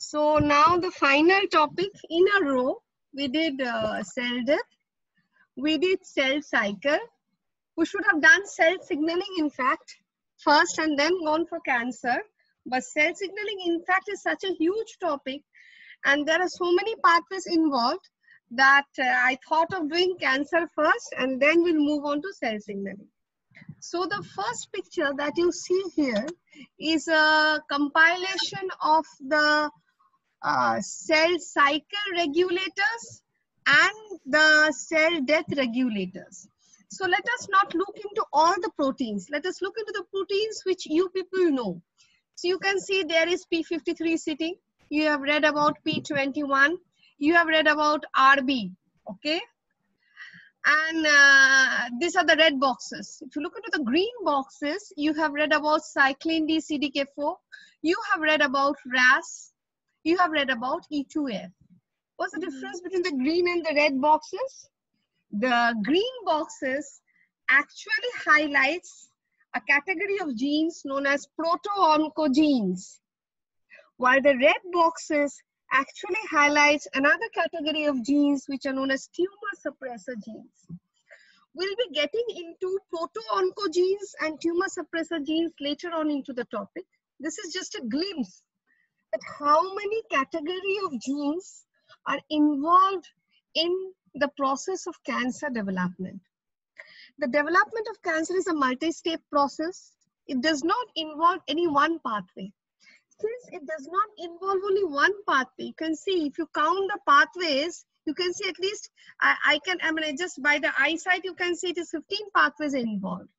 So now the final topic in a row, we did cell death, we did cell cycle. We should have done cell signaling in fact first and then gone for cancer. But cell signaling in fact is such a huge topic and there are so many pathways involved that I thought of doing cancer first and then we'll move on to cell signaling. So the first picture that you see here is a compilation of the cell cycle regulators and the cell death regulators. So let us not look into all the proteins. Let us look into the proteins which you people know. So you can see there is P53 sitting. You have read about P21. You have read about RB. Okay. And these are the red boxes. If you look into the green boxes, you have read about cyclin D, CDK4. You have read about RAS. You have read about E2F. What's the difference between the green and the red boxes? The green boxes actually highlights a category of genes known as proto-oncogenes, while the red boxes actually highlights another category of genes which are known as tumor suppressor genes. We'll be getting into proto-oncogenes and tumor suppressor genes later on into the topic. This is just a glimpse at how many category of genes are involved in the process of cancer development. The development of cancer is a multi-step process. It does not involve any one pathway. Since it does not involve only one pathway, you can see if you count the pathways, you can see at least, just by the eyesight, you can see it is 15 pathways involved.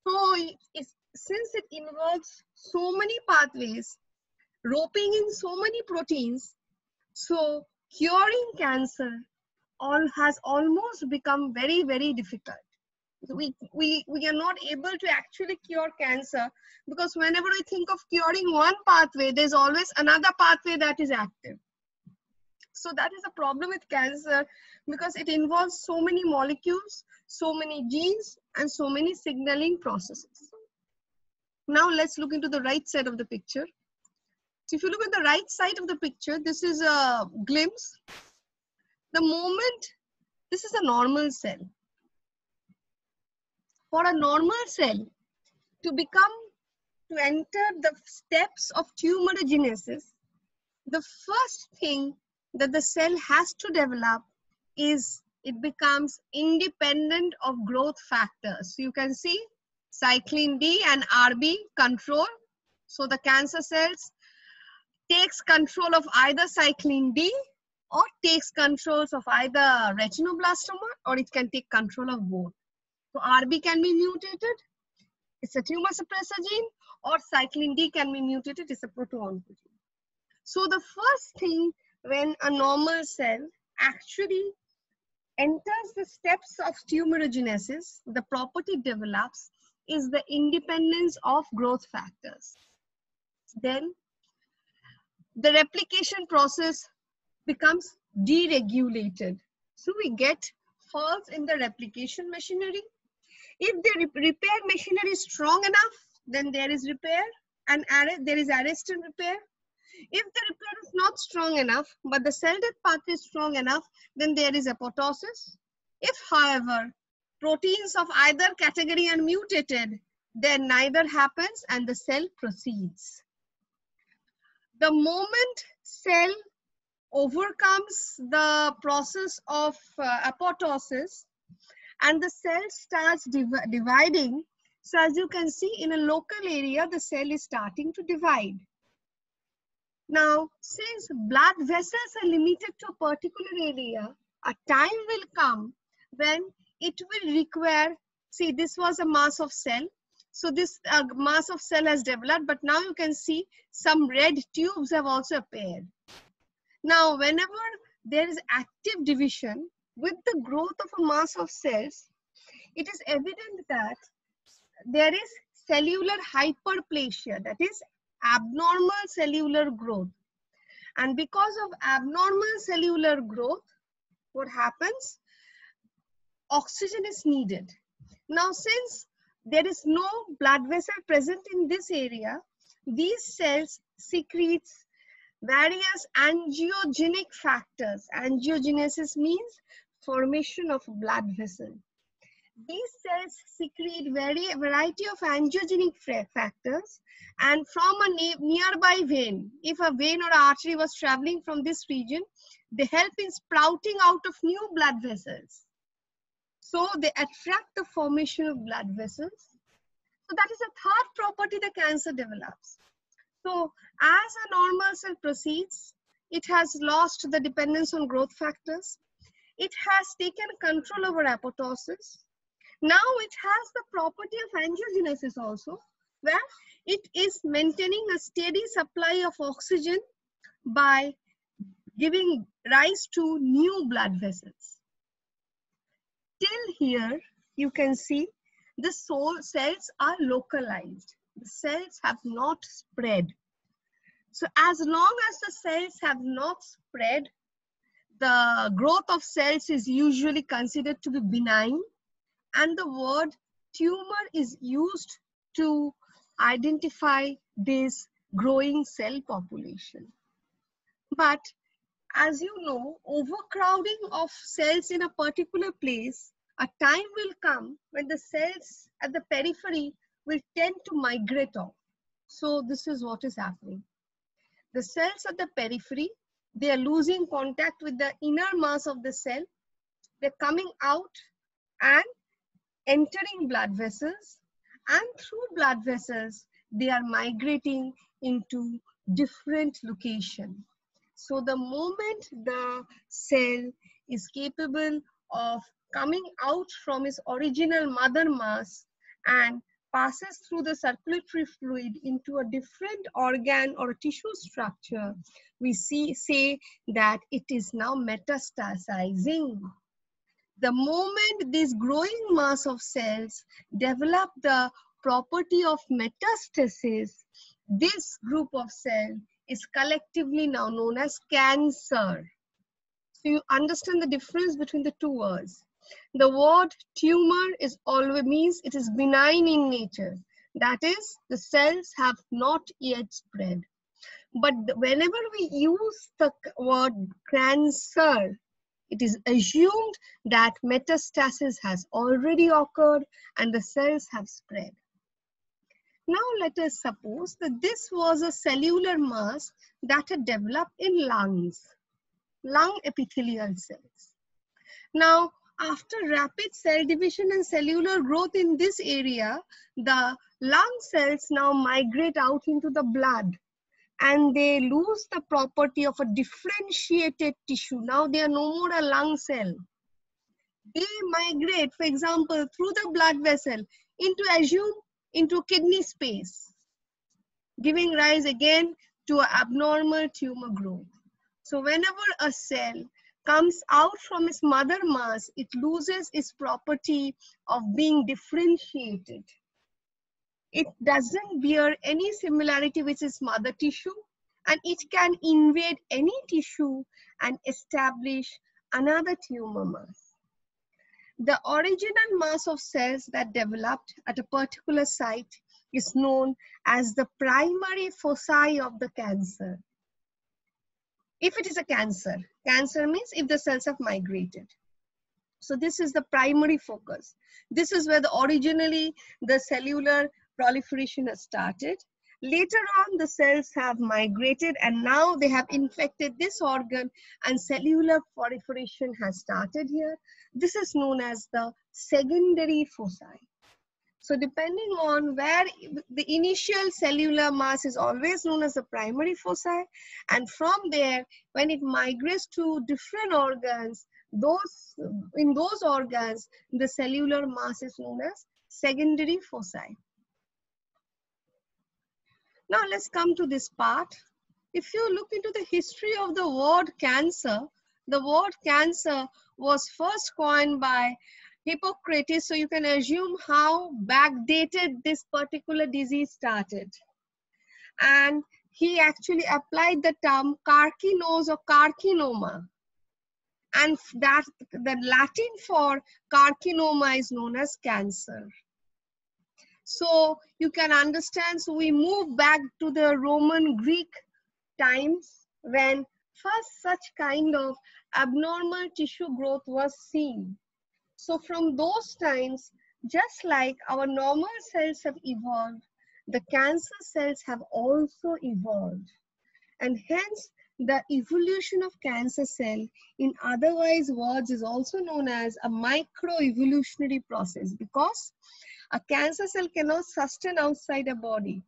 So since it involves so many pathways, roping in so many proteins, so curing cancer has almost become very, very difficult. We are not able to actually cure cancer because whenever we think of curing one pathway, there's always another pathway that is active. So that is a problem with cancer because it involves so many molecules, so many genes, and so many signaling processes. Now let's look into the right side of the picture. So if you look at the right side of the picture, this is a glimpse. The moment, this is a normal cell. For a normal cell to enter the steps of tumorigenesis, the first thing that the cell has to develop is it becomes independent of growth factors. So you can see cyclin D and RB control. So the cancer cells takes control of either cyclin D or takes controls of either retinoblastoma or it can take control of both. So RB can be mutated, it's a tumor suppressor gene, or cyclin D can be mutated, it's a proto-oncogene. So the first thing when a normal cell actually enters the steps of tumorigenesis, the property develops is the independence of growth factors. Then the replication process becomes deregulated. So we get faults in the replication machinery. If the repair machinery is strong enough, then there is repair and there is arrest and repair. If the repair is not strong enough, but the cell death pathway is strong enough, then there is apoptosis. If, however, proteins of either category are mutated, then neither happens and the cell proceeds. The moment cell overcomes the process of apoptosis and the cell starts dividing, so as you can see in a local area, the cell is starting to divide. Now, since blood vessels are limited to a particular area, a time will come when it will require, see this was a mass of cell. So this mass of cell has developed, but now you can see some red tubes have also appeared. Now, whenever there is active division with the growth of a mass of cells, it is evident that there is cellular hyperplasia, that is abnormal cellular growth. And because of abnormal cellular growth, what happens? Oxygen is needed. Now, since there is no blood vessel present in this area, these cells secretes various angiogenic factors. Angiogenesis means formation of blood vessel. These cells secrete variety of angiogenic factors, and from a nearby vein, if a vein or artery was traveling from this region, they help in sprouting out of new blood vessels. So they attract the formation of blood vessels. So that is a third property the cancer develops. So as a normal cell proceeds, it has lost the dependence on growth factors. It has taken control over apoptosis. Now it has the property of angiogenesis also, where it is maintaining a steady supply of oxygen by giving rise to new blood vessels. Till here, you can see the cells are localized. The cells have not spread. So as long as the cells have not spread, the growth of cells is usually considered to be benign, and the word tumor is used to identify this growing cell population. But as you know, overcrowding of cells in a particular place, a time will come when the cells at the periphery will tend to migrate off. So this is what is happening. The cells at the periphery, they are losing contact with the inner mass of the cell. They're coming out and entering blood vessels, and through blood vessels, they are migrating into different locations. So the moment the cell is capable of coming out from its original mother mass and passes through the circulatory fluid into a different organ or tissue structure, we say that it is now metastasizing. The moment this growing mass of cells develop the property of metastasis, this group of cells is collectively now known as cancer. So you understand the difference between the two words. The word tumor is always means it is benign in nature. That is, the cells have not yet spread. But whenever we use the word cancer, it is assumed that metastasis has already occurred and the cells have spread. Now let us suppose that this was a cellular mass that had developed in lungs, lung epithelial cells. Now, after rapid cell division and cellular growth in this area, the lung cells now migrate out into the blood, and they lose the property of a differentiated tissue. Now they are no more a lung cell. They migrate, for example, through the blood vessel into kidney space, giving rise again to abnormal tumor growth. So whenever a cell comes out from its mother mass, it loses its property of being differentiated. It doesn't bear any similarity with its mother tissue, and it can invade any tissue and establish another tumor mass. The original mass of cells that developed at a particular site is known as the primary foci of the cancer. If it is a cancer, cancer means if the cells have migrated. So this is the primary focus. This is where originally the cellular proliferation has started. Later on, the cells have migrated and now they have infected this organ and cellular proliferation has started here. This is known as the secondary foci. So depending on where the initial cellular mass is always known as the primary foci, and from there, when it migrates to different organs, in those organs, the cellular mass is known as secondary foci. Now let's come to this part. If you look into the history of the word cancer was first coined by Hippocrates, so you can assume how backdated this particular disease started. And he actually applied the term carcinose or carcinoma. And that the Latin for carcinoma is known as cancer. So you can understand, so we move back to the Roman Greek times when first such kind of abnormal tissue growth was seen. So from those times, just like our normal cells have evolved, the cancer cells have also evolved. And hence, the evolution of cancer cell, in otherwise words, is also known as a microevolutionary process, because a cancer cell cannot sustain outside a body.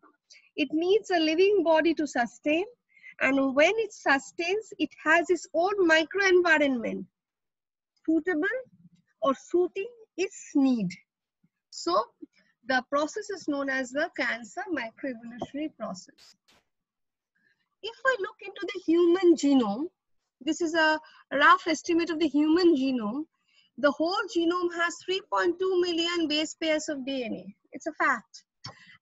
It needs a living body to sustain, and when it sustains, it has its own microenvironment suitable or suiting its need. So the process is known as the cancer microevolutionary process. If I look into the human genome, this is a rough estimate of the human genome. The whole genome has 3.2 million base pairs of DNA. It's a fact.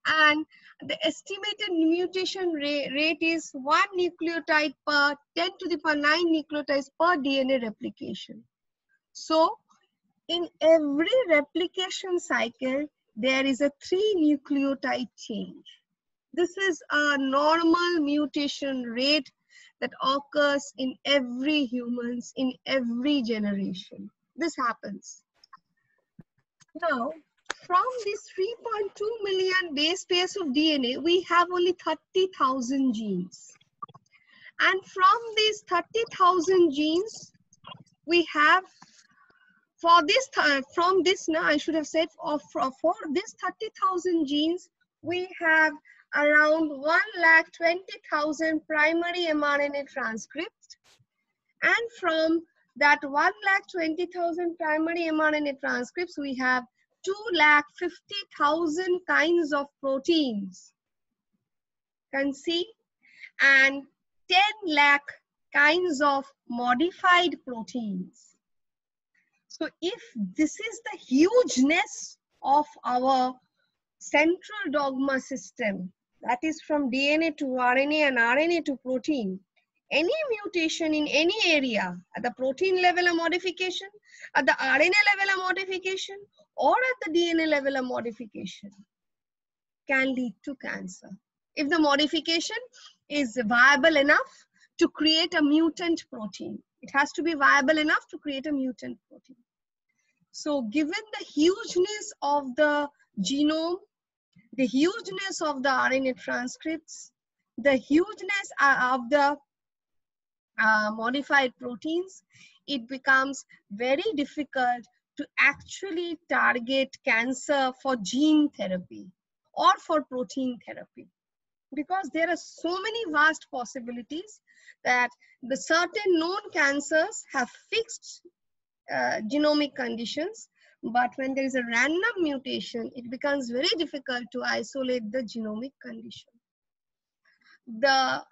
And the estimated mutation rate is 1 nucleotide per 10 to the power 9 nucleotides per DNA replication. So in every replication cycle, there is a 3 nucleotide change. This is a normal mutation rate that occurs in every humans, in every generation. This happens. Now, from these 3.2 million base pairs of DNA, we have only 30,000 genes. And from these 30,000 genes, we have, for this, from this, now I should have said, for this 30,000 genes, we have around 1,20,000 primary mRNA transcripts. And from that 1,20,000 primary mRNA transcripts, we have 2,50,000 kinds of proteins. Can see, and 10 lakh kinds of modified proteins. So if this is the hugeness of our central dogma system, that is from DNA to RNA and RNA to protein, any mutation in any area, at the protein level a modification, at the RNA level a modification, or at the DNA level a modification, can lead to cancer. If the modification is viable enough to create a mutant protein, it has to be viable enough to create a mutant protein. So given the hugeness of the genome, the hugeness of the RNA transcripts, the hugeness of the modified proteins, it becomes very difficult to actually target cancer for gene therapy or for protein therapy, because there are so many vast possibilities that the certain known cancers have fixed genomic conditions, but when there is a random mutation, it becomes very difficult to isolate the genomic condition. The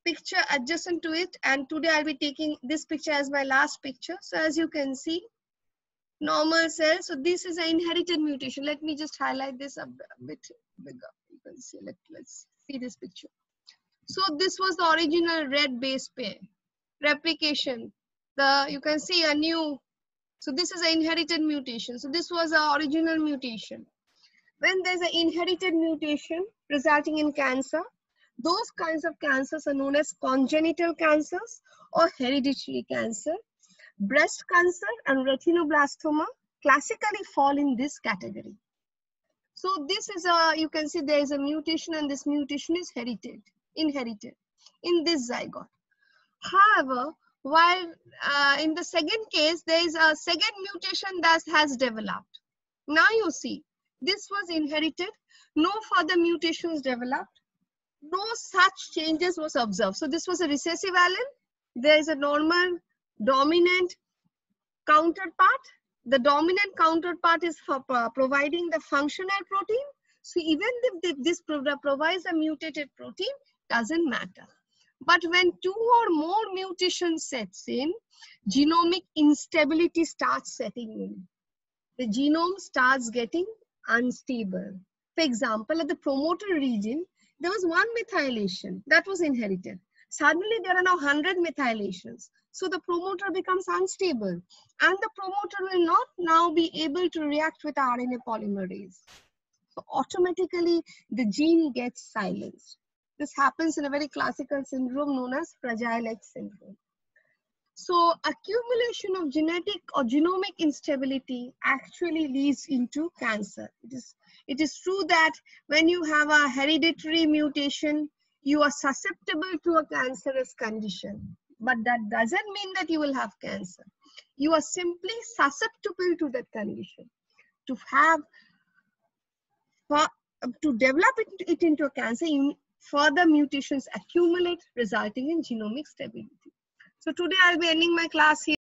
picture adjacent to it, and today I'll be taking this picture as my last picture. So as you can see, normal cells. So this is an inherited mutation. Let me just highlight this a bit bigger. You can see, let's see this picture. So this was the original red base pair. Replication. You can see a new. So this is an inherited mutation. So this was the original mutation. When there's an inherited mutation resulting in cancer, those kinds of cancers are known as congenital cancers or hereditary cancer. Breast cancer and retinoblastoma classically fall in this category. So this is you can see there is a mutation, and this mutation is inherited in this zygote. However, while in the second case, there is a second mutation that has developed. Now you see, this was inherited, no further mutations developed, no such changes was observed. So this was a recessive allele. There is a normal dominant counterpart. The dominant counterpart is for providing the functional protein. So even if this provides a mutated protein, doesn't matter. But when two or more mutations sets in, genomic instability starts setting in. The genome starts getting unstable. For example, at the promoter region, there was one methylation that was inherited. Suddenly there are now 100 methylations. So the promoter becomes unstable, and the promoter will not now be able to react with RNA polymerase. So automatically the gene gets silenced. This happens in a very classical syndrome known as Fragile X syndrome. So accumulation of genetic or genomic instability actually leads into cancer. It is true that when you have a hereditary mutation, you are susceptible to a cancerous condition, but that doesn't mean that you will have cancer. You are simply susceptible to that condition. To develop it into a cancer, further mutations accumulate, resulting in genomic stability. So today I'll be ending my class here.